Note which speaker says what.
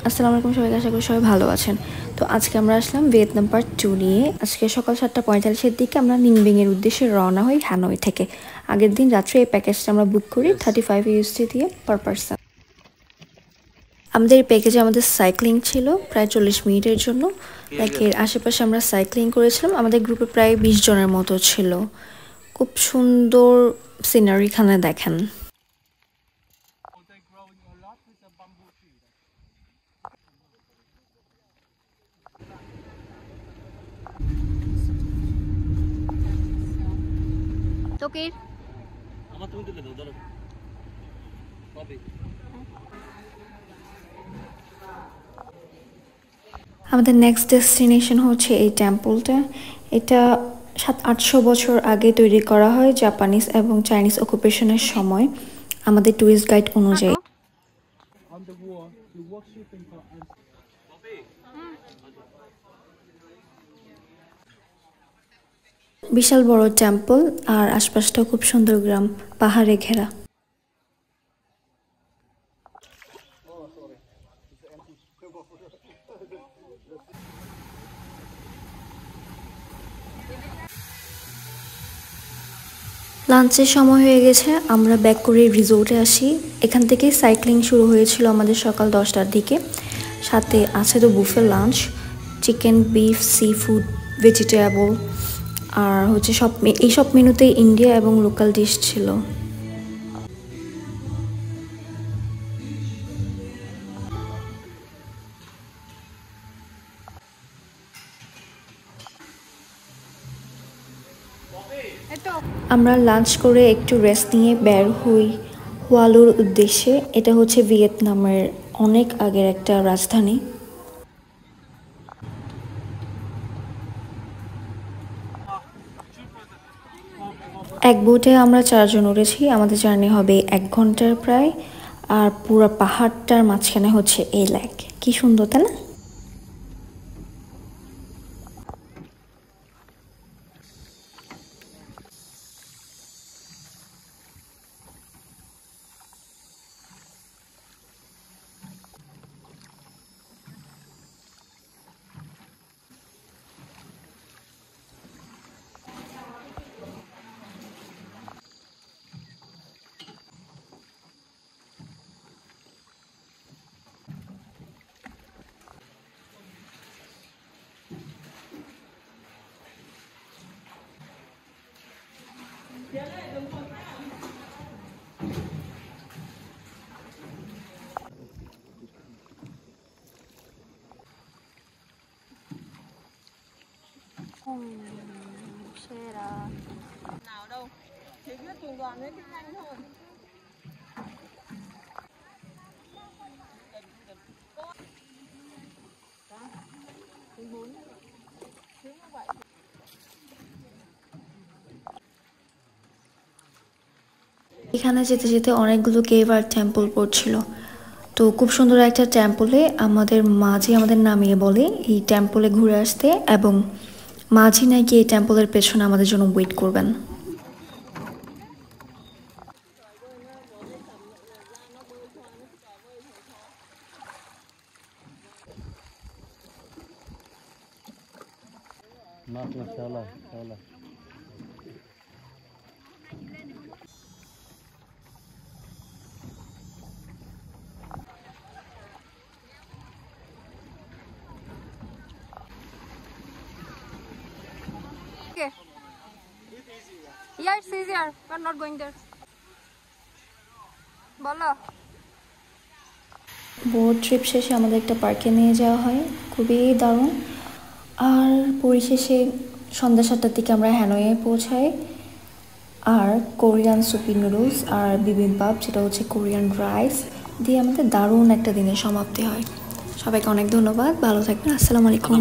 Speaker 1: আসসালামু আলাইকুম সবাইকে, আশা করি সবাই ভালো আছেন। তো আজকে আমরা আসলাম ভিয়েতনাম পার্ট 2 নিয়ে। আজকে সকাল 7:45-এর দিকে আমরা নিংবিংয়ের উদ্দেশ্যে রওনা হই হ্যানয় থেকে। আগের দিন রাত্রে এই প্যাকেজটা আমরা বুক করি 35 USD দিয়ে পার পারসন। আমাদের এই প্যাকেজে আমাদের সাইক্লিং ছিল প্রায় 40 মিনিটের জন্য। এর আশেপাশে আমরা সাইক্লিং করেছিলাম। আমাদের গ্রুপে প্রায় 20 জনের মতো ছিল। খুব সুন্দর সিনারি এখানে দেখেন। তোকের আমার তুমি তুলে দাও ধরো কপি। আমাদের নেক্সট ডেস্টিনেশন হচ্ছে এই টেম্পলটা। এটা 700-800 বছর আগে তৈরি করা হয় জাপানিজ এবং চাইনিজ অকুপেশনের সময় আমাদের টুরিস্ট গাইড অনুযায়ী। বিশাল বড় টেম্পল আর আশপাশটাও খুব সুন্দর, গ্রাম পাহাড়ে ঘেরা। লাঞ্চের সময় হয়ে গেছে, আমরা ব্যাক করে রিসোর্টে আসি। এখান থেকে সাইক্লিং শুরু হয়েছিল আমাদের সকাল 10টার দিকে। সাথে আছে তো buffet lunch, chicken, beef, seafood, vegetable আর হচ্ছে এইসব মেনুতেই ইন্ডিয়া এবং লোকাল ডিশ ছিল। আমরা লাঞ্চ করে একটু রেস্ট নিয়ে বের হই হুয়ালুর উদ্দেশ্যে। এটা হচ্ছে ভিয়েতনামের অনেক আগের একটা রাজধানী। এক বোটে আমরা 4 জন উঠেছি। আমাদের জার্নি হবে 1 ঘন্টার প্রায়। আর পুরো পাহাড়টার মাঝখানে হচ্ছে এই লেক। কি সুন্দর, তাই না?
Speaker 2: Nào đâu, chỉ biết trường đoàn với tiếng Anh thôi.
Speaker 1: এখানে যেতে যেতে অনেকগুলো কেভ আর টেম্পল পড়ছিল। তো খুব সুন্দর একটা টেম্পলে আমাদের মাঝি আমাদের নামিয়ে বলে এই টেম্পলে ঘুরে আসতে, এবং মাঝি নাকি এই টেম্পলের পেছনে আমাদের জন্য ওয়েট করবেন।
Speaker 2: Okay. Yeah, it's easier. We're not going there. বলো।
Speaker 1: বোট ট্রিপ শেষে আমাদের একটা পার্কে নিয়ে যাওয়া হয়, খুবই দারুণ। আর পরিশেষে সন্ধ্যা 7টার দিকে আমরা হ্যানয়ে পৌঁছাই। আর কোরিয়ান সুপি নুডলস আর বিবিম্বাপ, যেটা হচ্ছে কোরিয়ান রাইস দিয়ে আমাদের দারুণ একটা দিনের সমাপ্তি হয়। সবাইকে অনেক ধন্যবাদ, ভালো থাকবেন, আসসালামু আলাইকুম।